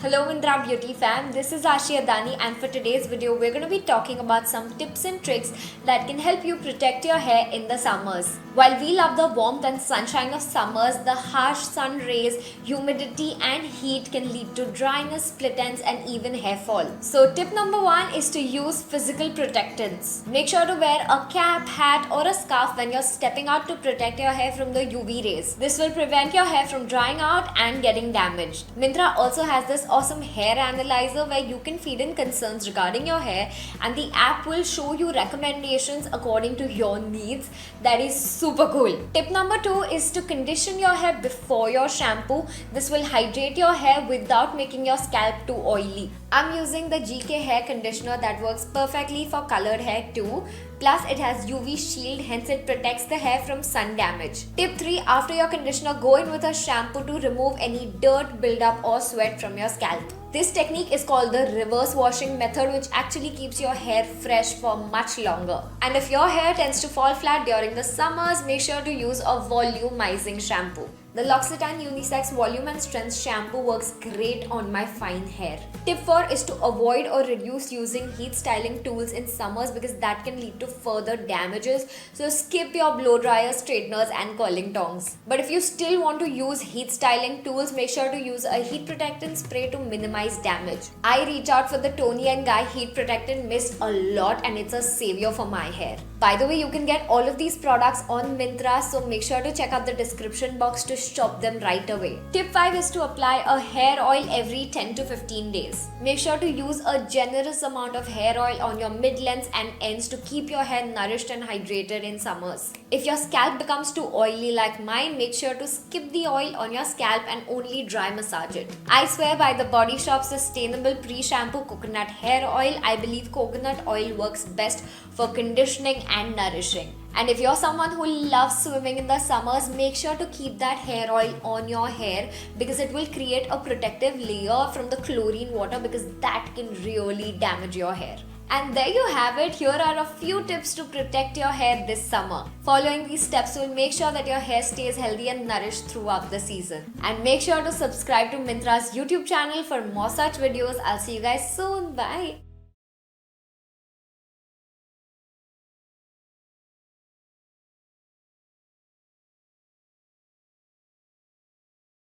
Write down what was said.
Hello Myntra beauty fam, this is Aashi Adani and for today's video we're going to be talking about some tips and tricks that can help you protect your hair in the summers. While we love the warmth and sunshine of summers, the harsh sun rays, humidity and heat can lead to dryness, split ends and even hair fall. So tip number 1 is to use physical protectants. Make sure to wear a cap, hat or a scarf when you're stepping out to protect your hair from the UV rays. This will prevent your hair from drying out and getting damaged. Myntra also has this awesome hair analyzer where you can feed in concerns regarding your hair and the app will show you recommendations according to your needs. That is super cool. Tip number 2 is to condition your hair before your shampoo. This will hydrate your hair without making your scalp too oily. I'm using the GK hair conditioner that works perfectly for colored hair too. Plus it has UV shield, hence it protects the hair from sun damage. Tip 3, after your conditioner, go in with a shampoo to remove any dirt, buildup or sweat from your scalp. This technique is called the reverse washing method, which actually keeps your hair fresh for much longer. And if your hair tends to fall flat during the summers, make sure to use a volumizing shampoo. The L'Occitane Unisex Volume and Strength shampoo works great on my fine hair. Tip 4 is to avoid or reduce using heat styling tools in summers because that can lead to further damages. So skip your blow dryers, straighteners and curling tongs. But if you still want to use heat styling tools, make sure to use a heat protectant spray to minimize damage. I reach out for the Tony & Guy heat protectant mist a lot and it's a savior for my hair. By the way, you can get all of these products on Myntra, so make sure to check out the description box to shop them right away. Tip 5 is to apply a hair oil every 10 to 15 days. Make sure to use a generous amount of hair oil on your mid-lengths and ends to keep your hair nourished and hydrated in summers. If your scalp becomes too oily like mine, make sure to skip the oil on your scalp and only dry massage it. I swear by the Body Shop's sustainable pre-shampoo coconut hair oil, I believe coconut oil works best for conditioning and nourishing. And if you're someone who loves swimming in the summers, make sure to keep that hair oil on your hair because it will create a protective layer from the chlorine water because that can really damage your hair. And there you have it. Here are a few tips to protect your hair this summer. Following these steps will make sure that your hair stays healthy and nourished throughout the season. And make sure to subscribe to Myntra's YouTube channel for more such videos. I'll see you guys soon. Bye.